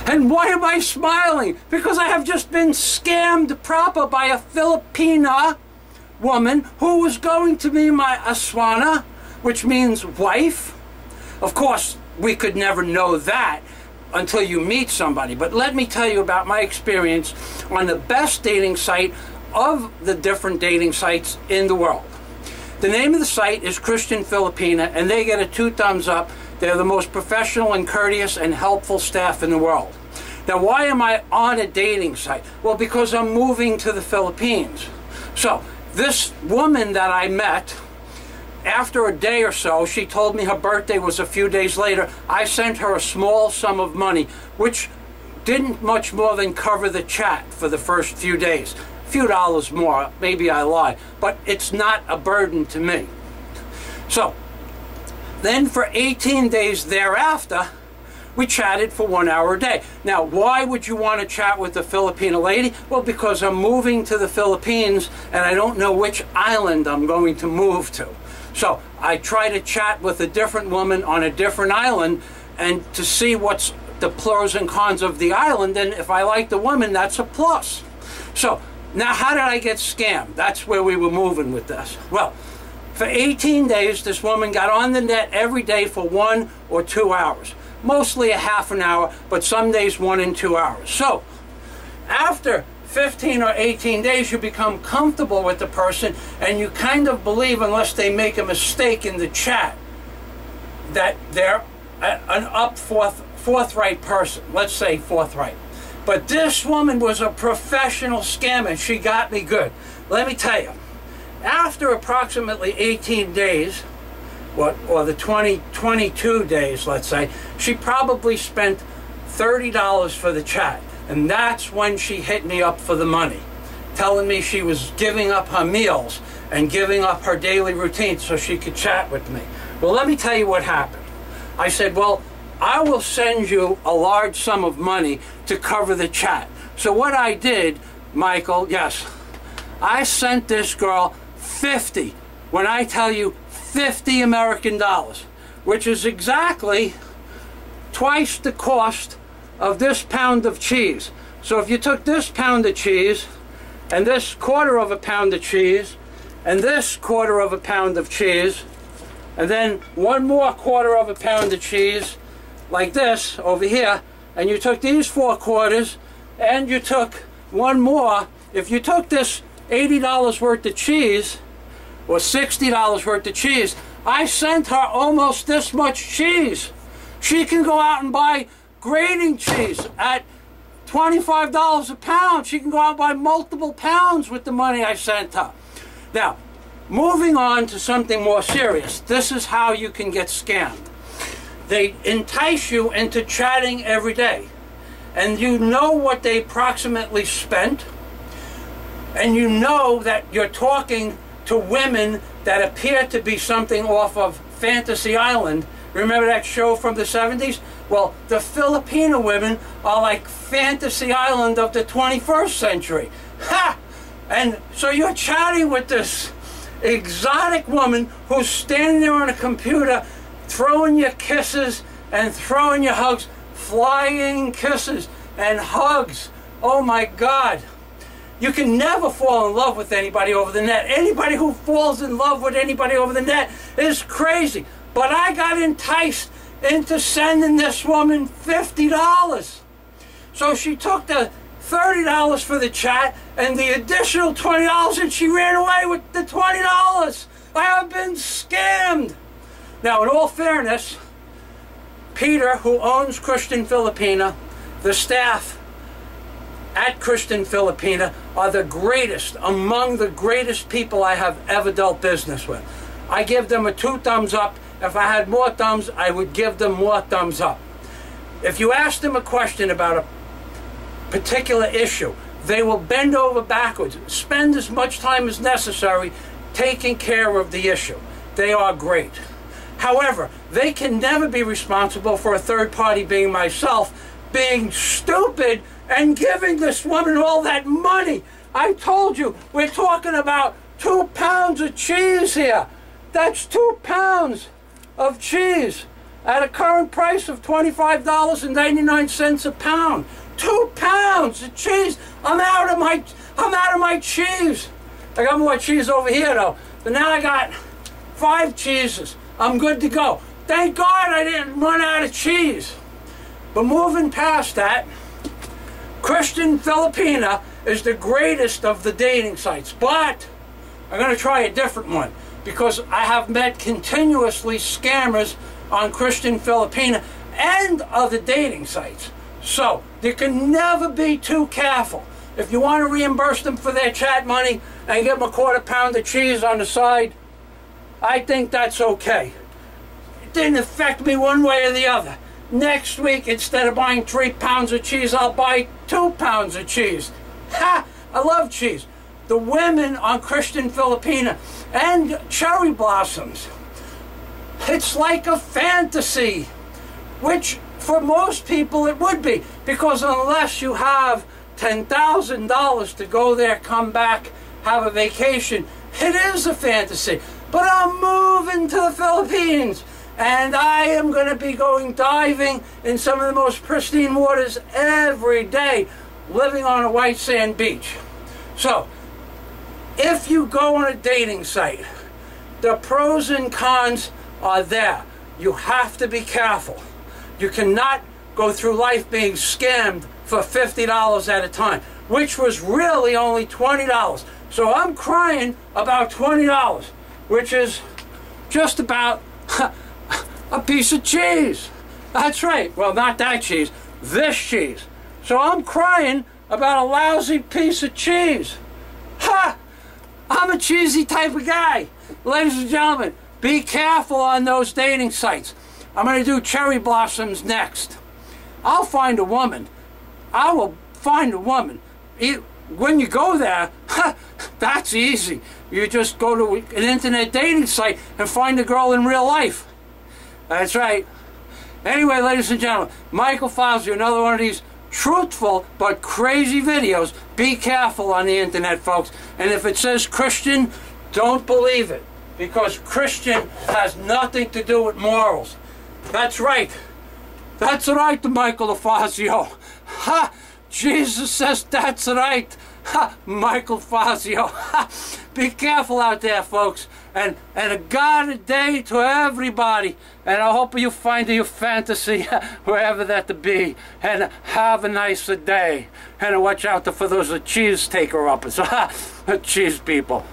And why am I smiling? Because I have just been scammed proper by a Filipina woman who was going to be my aswana, which means wife. Of course, we could never know that until you meet somebody. But let me tell you about my experience on the best dating site of the different dating sites in the world. The name of the site is Christian Filipina, and they get a 2 thumbs up. They're the most professional and courteous and helpful staff in the world. Now, why am I on a dating site? Well, because I'm moving to the Philippines. So, this woman that I met, after a day or so, she told me her birthday was a few days later. I sent her a small sum of money, which didn't much more than cover the chat for the first few days. A few dollars more, maybe I lie, but it's not a burden to me. So, then for 18 days thereafter, we chatted for 1 hour a day. Now, why would you want to chat with a Filipina lady? Well, because I'm moving to the Philippines and I don't know which island I'm going to move to. So I try to chat with a different woman on a different island and to see what's the pros and cons of the island, and if I like the woman, that's a plus. So now, how did I get scammed? That's where we were moving with this. Well, for 18 days, this woman got on the net every day for 1 or 2 hours. Mostly a half an hour, but some days 1 and 2 hours. So, after 15 or 18 days, you become comfortable with the person, and you kind of believe, unless they make a mistake in the chat, that they're an forthright person. Let's say forthright. But this woman was a professional scammer. She got me good. Let me tell you, after approximately 18 days, or the 22 days, let's say, she probably spent $30 for the chat. And that's when she hit me up for the money, telling me she was giving up her meals and giving up her daily routine so she could chat with me. Well, let me tell you what happened. I said, well, I will send you a large sum of money to cover the chat. So what I did, Michael, yes, I sent this girl 50, when I tell you 50 American dollars, which is exactly twice the cost of this pound of cheese. So if you took this pound of cheese and this quarter of a pound of cheese and this quarter of a pound of cheese and then one more quarter of a pound of cheese like this over here, and you took these 4 quarters and you took one more, if you took this $80 worth of cheese or $60 worth of cheese, I sent her almost this much cheese. She can go out and buy grating cheese at $25 a pound. She can go out and buy multiple pounds with the money I sent her. Now, moving on to something more serious. This is how you can get scammed. They entice you into chatting every day, and you know what they approximately spent, and you know that you're talking to women that appear to be something off of Fantasy Island. Remember that show from the 70s? Well, the Filipino women are like Fantasy Island of the 21st century. Ha! And so you're chatting with this exotic woman who's standing there on a computer throwing you kisses and throwing you hugs, flying kisses and hugs. Oh my God. You can never fall in love with anybody over the net. Anybody who falls in love with anybody over the net is crazy. But I got enticed into sending this woman $50. So she took the $30 for the chat and the additional $20, and she ran away with the $20. I have been scammed. Now, in all fairness, Peter, who owns Christian Filipina, the staff at Christian Filipina are the greatest, among the greatest people I have ever dealt business with. I give them a 2 thumbs up. If I had more thumbs, I would give them more thumbs up. If you ask them a question about a particular issue, they will bend over backwards, spend as much time as necessary taking care of the issue. They are great. However, they can never be responsible for a third party, being myself, being stupid and giving this woman all that money. I told you, we're talking about 2 pounds of cheese here. That's 2 pounds of cheese. at a current price of $25.99 a pound. 2 pounds of cheese. I'm out of my cheese. I got more cheese over here though. But now I got 5 cheeses. I'm good to go. Thank God I didn't run out of cheese. But moving past that, Christian Filipina is the greatest of the dating sites. But I'm going to try a different one, because I have met continuously scammers on Christian Filipina and other dating sites. So you can never be too careful. If you want to reimburse them for their chat money and give them a quarter pound of cheese on the side, I think that's okay. It didn't affect me one way or the other. Next week, instead of buying 3 pounds of cheese, I'll buy 2 pounds of cheese. Ha! I love cheese. The women on Christian Filipina and cherry blossoms, it's like a fantasy, which for most people it would be, because unless you have $10,000 to go there, come back, have a vacation, it is a fantasy. But I'm moving to the Philippines, and I am going to be going diving in some of the most pristine waters every day, living on a white sand beach. So, if you go on a dating site, the pros and cons are there. You have to be careful. You cannot go through life being scammed for $50 at a time, which was really only $20. So I'm crying about $20, which is just about a piece of cheese. That's right. Well, not that cheese, this cheese. So I'm crying about a lousy piece of cheese. Ha! I'm a cheesy type of guy. Ladies and gentlemen, be careful on those dating sites. I'm going to do cherry blossoms next. I'll find a woman. I will find a woman. When you go there, that's easy. You just go to an internet dating site and find a girl in real life. That's right. Anyway, ladies and gentlemen, Michael Fazio, another one of these truthful but crazy videos. Be careful on the internet, folks. And if it says Christian, don't believe it, because Christian has nothing to do with morals. That's right. That's right, Michael Fazio. Ha! Jesus says that's right. Ha! Michael Fazio. Ha! Be careful out there, folks. And a God day to everybody. And I hope you find your fantasy wherever that to be. And have a nice day. And watch out for those cheese taker-uppers. Cheese people.